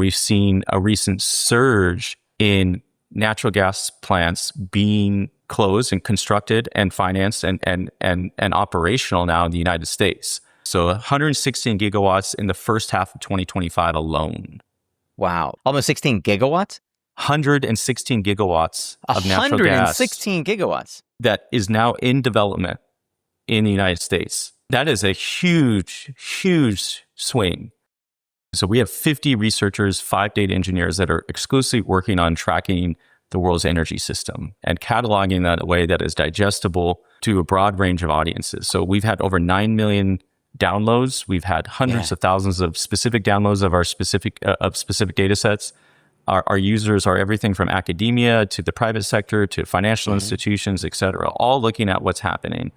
We've seen a recent surge in natural gas plants being closed and constructed and financed and operational now in the United States. So 116 gigawatts in the first half of 2025 alone. Wow. Almost 16 gigawatts? 116 gigawatts of natural gas. 116 gigawatts. That is now in development in the United States. That is a huge, huge swing. So we have 50 researchers, 5 data engineers that are exclusively working on tracking the world's energy system and cataloging that in a way that is digestible to a broad range of audiences. So we've had over 9 million downloads. We've had hundreds of thousands of specific downloads of our specific data sets. Our users are everything from academia to the private sector to financial institutions, et cetera, all looking at what's happening.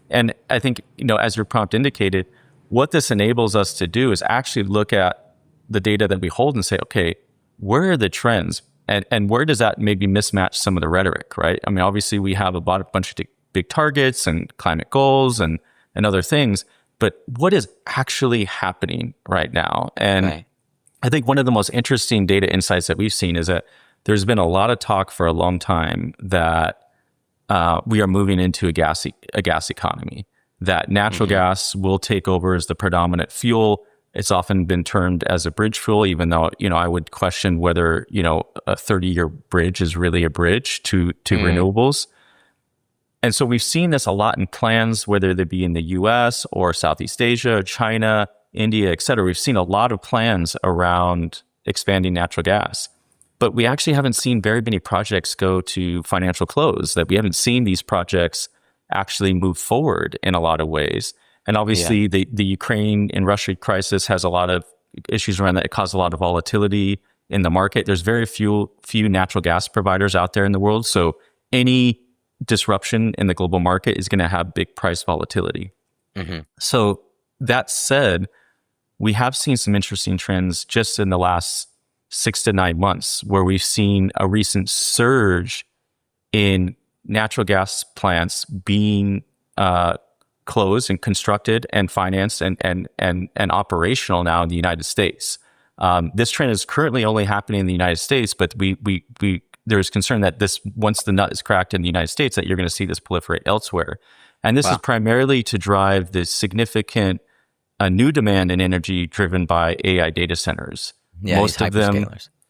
And I think, as your prompt indicated, what this enables us to do is actually look at the data that we hold and say, okay, where are the trends? And where does that maybe mismatch some of the rhetoric, right? I mean, obviously we have a bunch of big targets and climate goals and other things, but what is actually happening right now? And I think one of the most interesting data insights that we've seen is that there's been a lot of talk for a long time that we are moving into a gas economy, that natural gas will take over as the predominant fuel. It's often been termed as a bridge fuel, even though, I would question whether, a 30-year bridge is really a bridge to renewables. And so we've seen this a lot in plans, whether they be in the US or Southeast Asia, China, India, et cetera. We've seen a lot of plans around expanding natural gas. But we actually haven't seen very many projects go to financial close, that we haven't seen these projects actually move forward in a lot of ways. And obviously the Ukraine and Russia crisis has a lot of issues around that. It caused a lot of volatility in the market. There's very few natural gas providers out there in the world. So any disruption in the global market is going to have big price volatility. So that said, we have seen some interesting trends just in the last 6 to 9 months, where we've seen a recent surge in natural gas plants being closed and constructed and financed and operational now in the United States. This trend is currently only happening in the United States, but there's concern that once the nut is cracked in the United States, that you're going to see this proliferate elsewhere. And this is primarily to drive the significant new demand in energy driven by AI data centers. Most of them,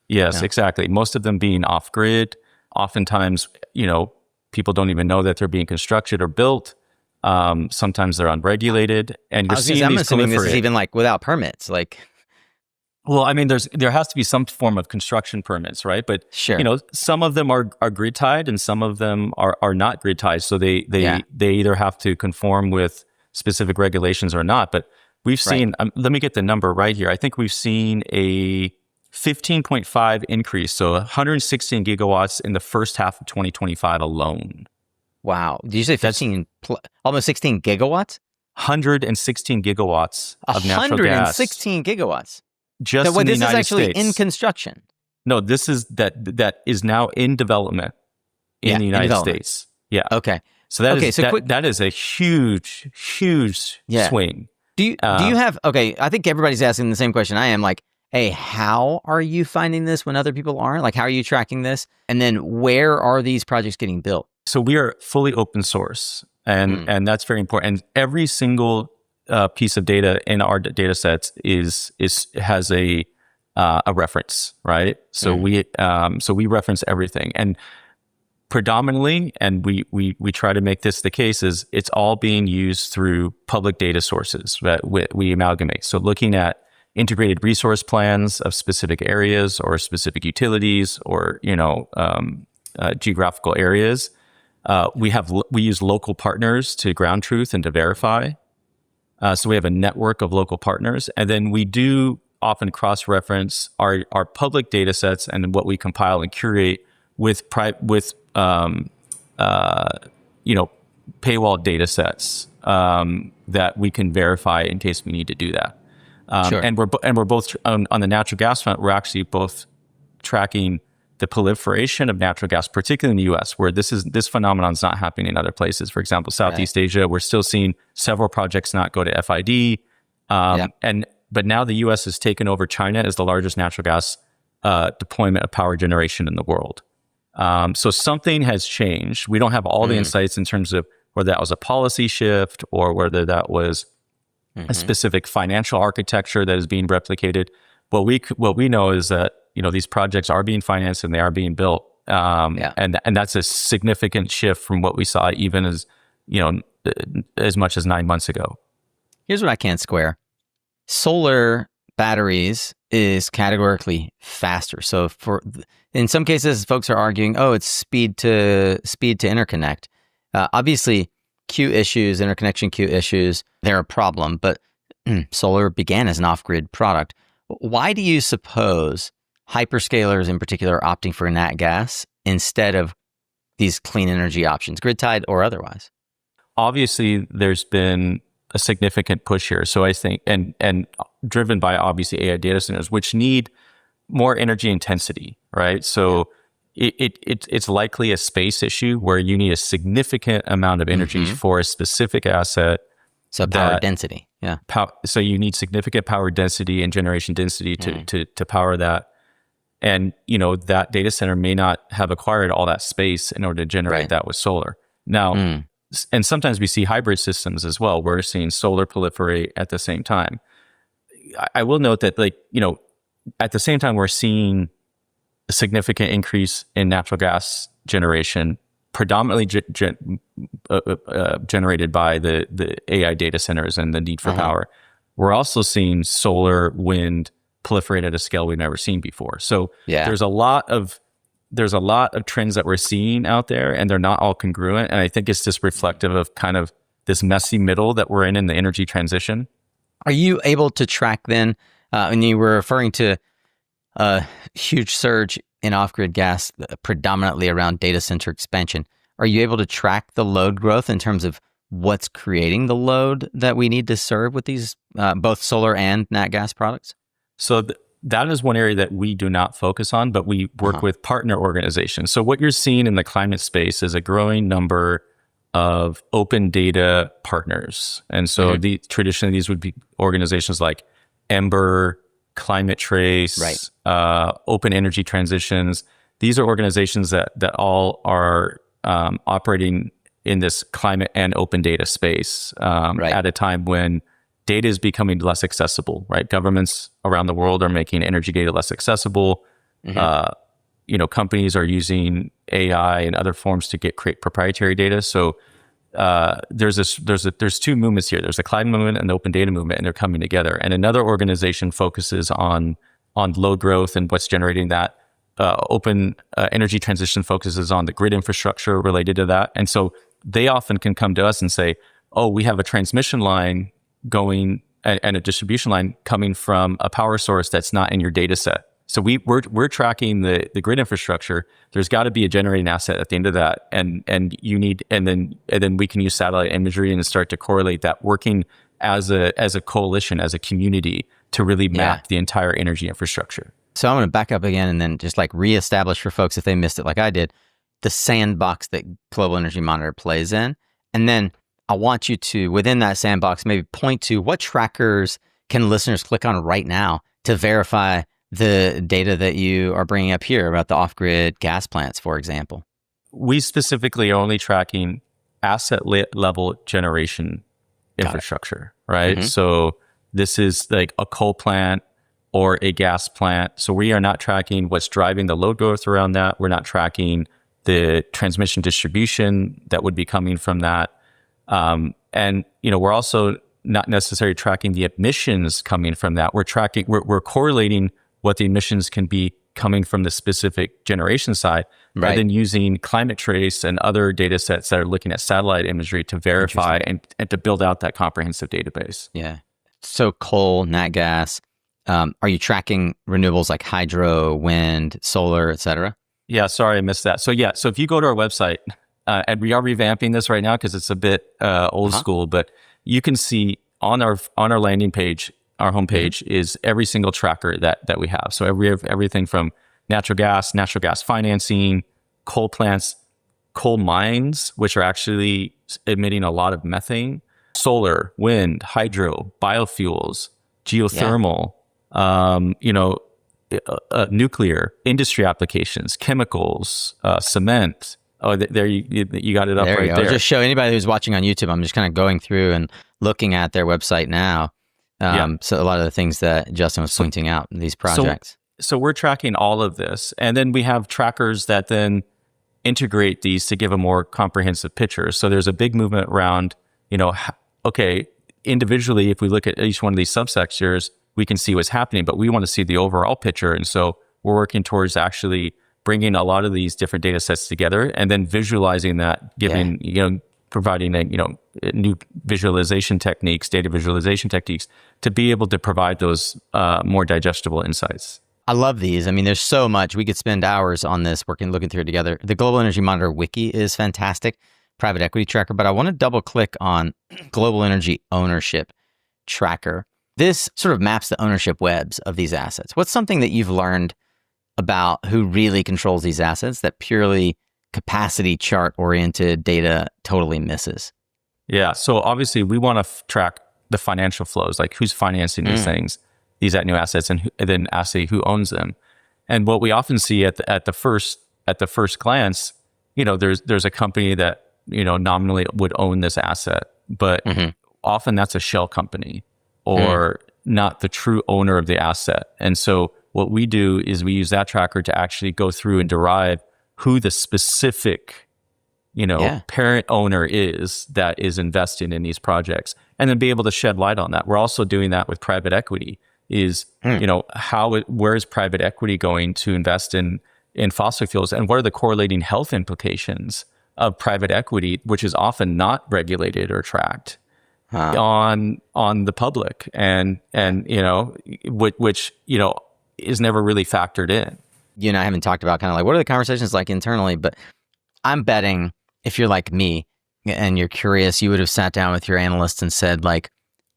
exactly. Most of them being off grid. Oftentimes, people don't even know that they're being constructed or built. Sometimes they're unregulated, and you're seeing I'm these assuming proliferate. this is even without permits. Well, I mean, there has to be some form of construction permits, right? But some of them are grid tied, and some of them are not grid tied. So they either have to conform with specific regulations or not. But we've seen, let me get the number right here. I think we've seen a 15.5 increase, so 116 gigawatts in the first half of 2025 alone. Wow. Did you say 15, almost 16 gigawatts? 116 gigawatts of natural gas. 116 gigawatts. Just in the United States. This is actually in construction. No, this is that is now in development in the United States. Yeah. Okay. So that is a huge swing. Do you have, I think everybody's asking the same question I am, hey, how are you finding this when other people aren't? How are you tracking this? And then where are these projects getting built? So we are fully open source, and that's very important. And every single piece of data in our data sets has a reference, right? So we reference everything, and predominantly, and we try to make this the case, is it's all being used through public data sources that we amalgamate. So looking at integrated resource plans of specific areas or specific utilities or geographical areas. We use local partners to ground truth and to verify. So we have a network of local partners, and then we do often cross-reference our public data sets and what we compile and curate with paywall data sets that we can verify in case we need to do that. And we're both on the natural gas front. We're actually both tracking the proliferation of natural gas, particularly in the U.S., where this phenomenon is not happening in other places. For example, Southeast Asia, we're still seeing several projects not go to FID. And But now the U.S. has taken over China as the largest natural gas deployment of power generation in the world. So something has changed. We don't have all the insights in terms of whether that was a policy shift or whether that was a specific financial architecture that is being replicated. What we know is that these projects are being financed and they are being built, and that's a significant shift from what we saw even as much as 9 months ago. Here's what I can't square: solar batteries is categorically faster. So in some cases, folks are arguing, oh, it's speed to interconnect. Obviously, queue issues, interconnection queue issues, they're a problem, but solar began as an off-grid product. Why do you suppose hyperscalers in particular are opting for nat gas instead of these clean energy options, grid-tied or otherwise? Obviously, there's been a significant push here. So I think, and driven by obviously AI data centers, which need more energy intensity, right? So it's likely a space issue where you need a significant amount of energy for a specific asset. So power density, yeah. So you need significant power density and generation density to power that. And, that data center may not have acquired all that space in order to generate that with solar. Now, and sometimes we see hybrid systems as well. We're seeing solar proliferate at the same time. I will note that, at the same time, we're seeing a significant increase in natural gas generation, predominantly generated by the AI data centers and the need for power. We're also seeing solar, wind proliferate at a scale we've never seen before. So there's a lot of trends that we're seeing out there, and they're not all congruent. And I think it's just reflective of kind of this messy middle that we're in the energy transition. Are you able to track then, and you were referring to a huge surge in off-grid gas, predominantly around data center expansion. Are you able to track the load growth in terms of what's creating the load that we need to serve with these, both solar and nat gas products? So that is one area that we do not focus on, but we work with partner organizations. So what you're seeing in the climate space is a growing number of open data partners. And so traditionally these would be organizations like Ember, Climate Trace, Open Energy Transitions. These are organizations that all are operating in this climate and open data space at a time when data is becoming less accessible, right? Governments around the world are making energy data less accessible. Companies are using AI and other forms to create proprietary data. So there's two movements here. There's the climate movement and the open data movement, and they're coming together. And another organization focuses on load growth and what's generating that. Open energy transition focuses on the grid infrastructure related to that. And so they often can come to us and say, oh, we have a transmission line going and a distribution line coming from a power source that's not in your data set. So we're tracking the grid infrastructure. There's got to be a generating asset at the end of that, and then we can use satellite imagery and start to correlate that, working as a coalition, as a community, to really map the entire energy infrastructure. So I'm going to back up again and then just reestablish for folks, if they missed it like I did, the sandbox that Global Energy Monitor plays in, and then I want you to, within that sandbox, maybe point to what trackers can listeners click on right now to verify the data that you are bringing up here about the off-grid gas plants, for example. We specifically are only tracking asset level generation infrastructure, right? So this is like a coal plant or a gas plant. So we are not tracking what's driving the load growth around that. We're not tracking the transmission distribution that would be coming from that. And we're also not necessarily tracking the emissions coming from that. We're correlating what the emissions can be coming from the specific generation side, and then using Climate Trace and other data sets that are looking at satellite imagery to verify and to build out that comprehensive database. Yeah. So coal, nat gas, are you tracking renewables like hydro, wind, solar, et cetera? Yeah, sorry, I missed that. So if you go to our website, and we are revamping this right now because it's a bit old school, but you can see on our landing page, our homepage is every single tracker that we have. So everything from natural gas financing, coal plants, coal mines, which are actually emitting a lot of methane, solar, wind, hydro, biofuels, geothermal, nuclear, industry applications, chemicals, cement. Oh, there you got it up There you right go. there. Just show anybody who's watching on YouTube. I'm just kind of going through and looking at their website now. So a lot of the things that Justin was pointing out in these projects. So we're tracking all of this, and then we have trackers that then integrate these to give a more comprehensive picture. So there's a big movement around, okay, individually, if we look at each one of these subsectors, we can see what's happening, but we want to see the overall picture. And so we're working towards actually bringing a lot of these different data sets together and then visualizing that, providing new visualization techniques, data visualization techniques to be able to provide those more digestible insights. I love these. I mean, there's so much. We could spend hours on this looking through it together. The Global Energy Monitor Wiki is fantastic, private equity tracker, but I want to double click on Global Energy Ownership Tracker. This sort of maps the ownership webs of these assets. What's something that you've learned about who really controls these assets that purely capacity chart oriented data totally misses? Yeah. So obviously we want to track the financial flows, like who's financing these things, these new assets, and then actually who owns them. And what we often see at the first glance, there's a company that, nominally would own this asset, but often that's a shell company or not the true owner of the asset. And so what we do is we use that tracker to actually go through and derive who the specific, parent owner is that is investing in these projects, and then be able to shed light on that. We're also doing that with private equity. Where is private equity going to invest in fossil fuels, and what are the correlating health implications of private equity, which is often not regulated or tracked on the public, and which is never really factored in. I haven't talked about kind of like what are the conversations like internally, but I'm betting if you're like me and you're curious, you would have sat down with your analysts and said, like,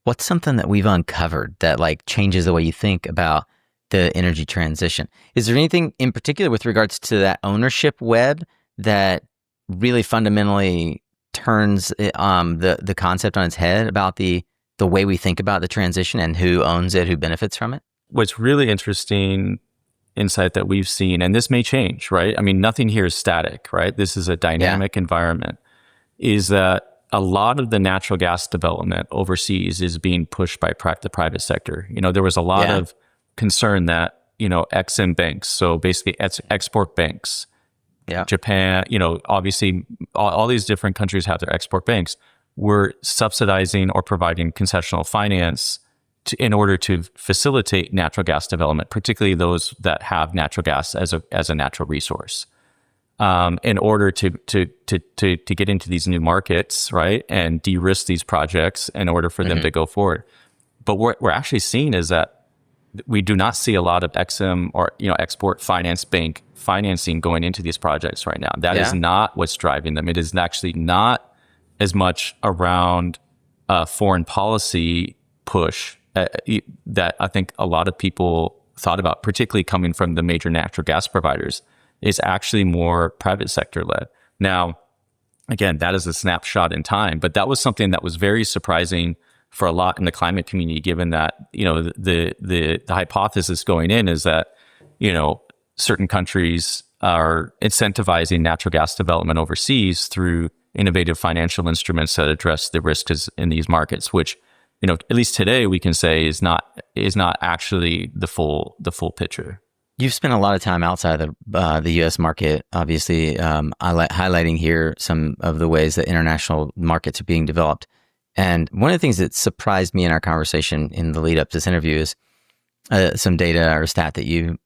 what's something that we've uncovered that like changes the way you think about the energy transition? Is there anything in particular with regards to that ownership web that really fundamentally turns the concept on its head about the way we think about the transition and who owns it, who benefits from it? What's really interesting insight that we've seen, and this may change, right? I mean, nothing here is static, right? This is a dynamic environment, is that a lot of the natural gas development overseas is being pushed by the private sector. There was a lot of concern that, Exim banks, so basically export banks, Japan, obviously all these different countries have their export banks, were subsidizing or providing concessional finance in order to facilitate natural gas development, particularly those that have natural gas as a natural resource. In order to get into these new markets, right, and de-risk these projects in order for them to go forward. But what we're actually seeing is that we do not see a lot of Exim or export finance bank financing going into these projects right now. That is not what's driving them. It is actually not as much around foreign policy push that I think a lot of people thought about, particularly coming from the major natural gas providers. Is actually more private sector led. Now, again, that is a snapshot in time, but that was something that was very surprising for a lot in the climate community, given that, the hypothesis going in is that, certain countries are incentivizing natural gas development overseas through innovative financial instruments that address the risks in these markets, which, at least today we can say is not actually the full picture. You've spent a lot of time outside of the U.S. market, obviously highlighting here some of the ways that international markets are being developed. And one of the things that surprised me in our conversation in the lead up to this interview is some data or stat that you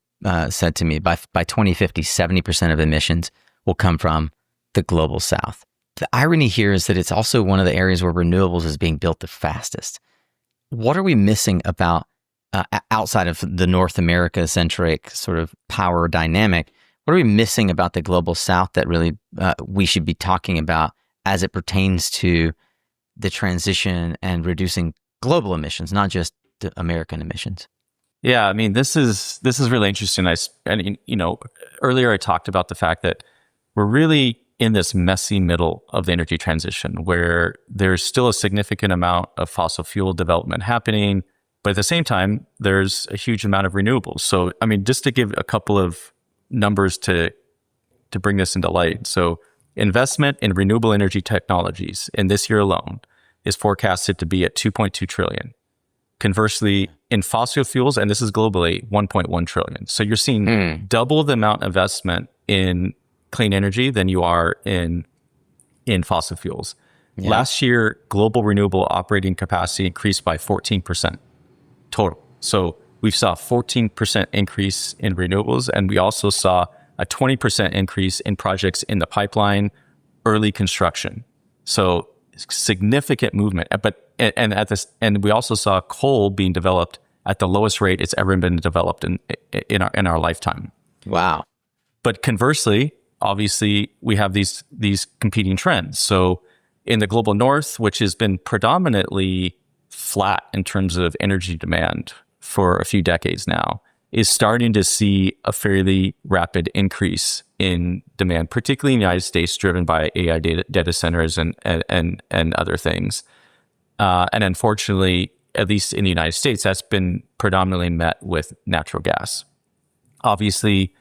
said to me. By 2050, 70% of emissions will come from the global south. The irony here is that it's also one of the areas where renewables is being built the fastest. What are we missing about outside of the North America-centric sort of power dynamic? What are we missing about the global south that really we should be talking about as it pertains to the transition and reducing global emissions, not just the American emissions? Yeah, I mean, this is really interesting. Earlier I talked about the fact that we're really in this messy middle of the energy transition where there's still a significant amount of fossil fuel development happening. But at the same time, there's a huge amount of renewables. So, I mean, just to give a couple of numbers to bring this into light. So investment in renewable energy technologies in this year alone is forecasted to be at 2.2 trillion. Conversely, in fossil fuels, and this is globally, 1.1 trillion. So you're seeing double the amount of investment in clean energy than you are in fossil fuels. Yeah. Last year, global renewable operating capacity increased by 14% total. So we saw a 14% increase in renewables, and we also saw a 20% increase in projects in the pipeline, early construction. So significant movement. And we also saw coal being developed at the lowest rate it's ever been developed in our lifetime. Wow. But conversely, obviously, we have these competing trends. So in the global north, which has been predominantly flat in terms of energy demand for a few decades now, is starting to see a fairly rapid increase in demand, particularly in the United States, driven by AI data centers and other things. And unfortunately, at least in the United States, that's been predominantly met with natural gas. Obviously,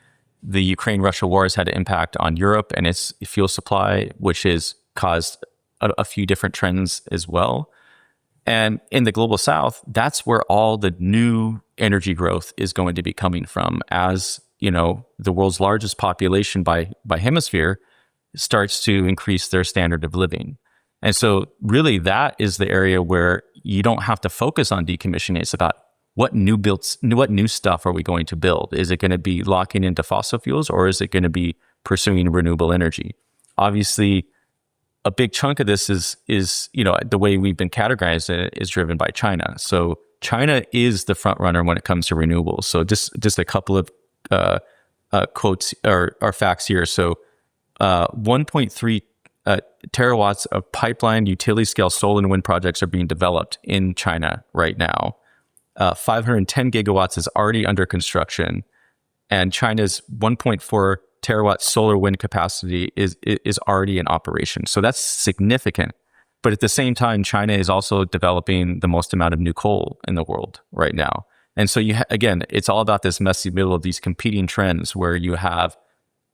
the Ukraine-Russia war has had an impact on Europe and its fuel supply, which has caused a few different trends as well. And in the global south, that's where all the new energy growth is going to be coming from, as the world's largest population by hemisphere starts to increase their standard of living. And so really that is the area where you don't have to focus on decommissioning. It's about what new stuff are we going to build? Is it going to be locking into fossil fuels, or is it going to be pursuing renewable energy? Obviously, a big chunk of this is the way we've been categorized is driven by China. So China is the front runner when it comes to renewables. So just a couple of quotes or facts here. So 1.3 terawatts of pipeline utility scale solar and wind projects are being developed in China right now. 510 gigawatts is already under construction, and China's 1.4 terawatt solar wind capacity is already in operation. So that's significant. But at the same time, China is also developing the most amount of new coal in the world right now. And so again, it's all about this messy middle of these competing trends where you have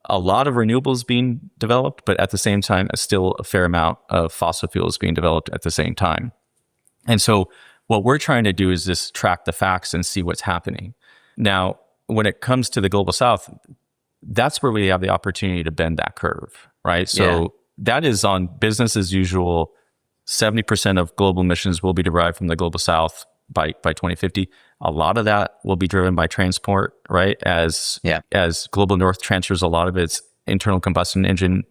a lot of renewables being developed, but at the same time, still a fair amount of fossil fuels being developed at the same time. And so what we're trying to do is just track the facts and see what's happening. Now, when it comes to the global south, that's where we have the opportunity to bend that curve, right? So that is on business as usual. 70% of global emissions will be derived from the global south by 2050. A lot of that will be driven by transport, right? As global north transfers a lot of its internal combustion engine,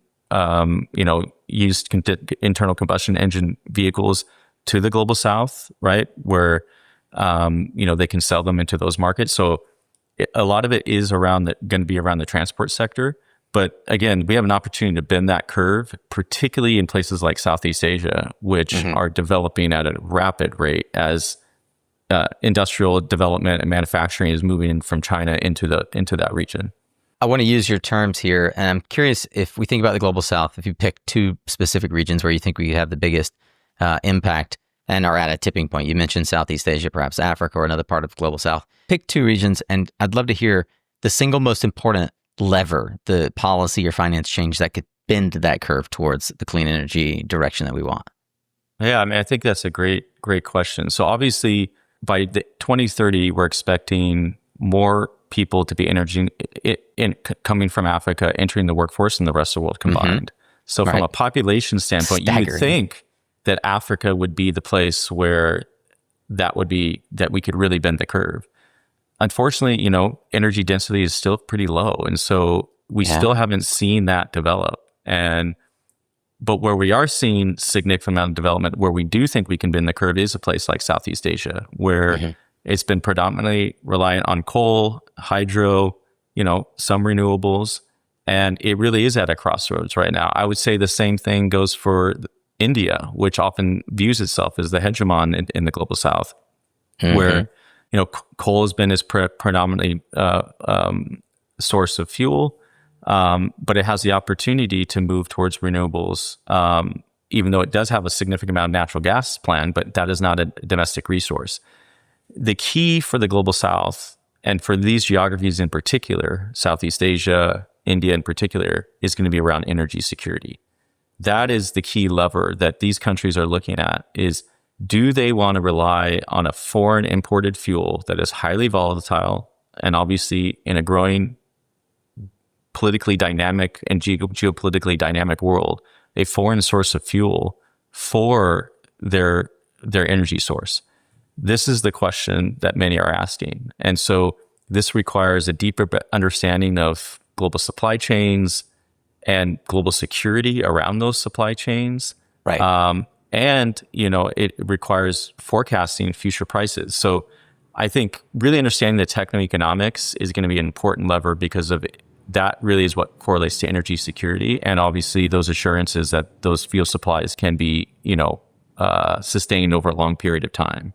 used internal combustion engine vehicles to the global south, right? Where, they can sell them into those markets. So a lot of it is going to be around the transport sector. But again, we have an opportunity to bend that curve, particularly in places like Southeast Asia, which are developing at a rapid rate as industrial development and manufacturing is moving from China into that region. I want to use your terms here, and I'm curious, if we think about the global south, if you pick two specific regions where you think we have the biggest impact and are at a tipping point. You mentioned Southeast Asia, perhaps Africa or another part of the global south. Pick two regions, and I'd love to hear the single most important lever, the policy or finance change that could bend that curve towards the clean energy direction that we want. Yeah, I mean, I think that's a great question. So obviously, by 2030, we're expecting more people to be coming from Africa, entering the workforce, and the rest of the world combined. So from a population standpoint, you would think that Africa would be the place where that we could really bend the curve. Unfortunately, energy density is still pretty low. And so we still haven't seen that develop. But where we are seeing significant amount of development, where we do think we can bend the curve, is a place like Southeast Asia, where it's been predominantly reliant on coal, hydro, some renewables, and it really is at a crossroads right now. I would say the same thing goes for India, which often views itself as the hegemon in the global south, where coal has been its predominantly source of fuel. But it has the opportunity to move towards renewables, even though it does have a significant amount of natural gas planned, but that is not a domestic resource. the key for the global South and for these geographies in particular, Southeast Asia, India in particular, is going to be around energy security. That is the key lever that these countries are looking at is, do they want to rely on a foreign imported fuel that is highly volatile and obviously in a growing politically dynamic and geopolitically dynamic world, a foreign source of fuel for their energy source? This is the question that many are asking. And so this requires a deeper understanding of global supply chains and global security around those supply chains. Right. And, it requires forecasting future prices. So I think really understanding the techno-economics is going to be an important lever because of that really is what correlates to energy security. And obviously those assurances that those fuel supplies can be, sustained over a long period of time.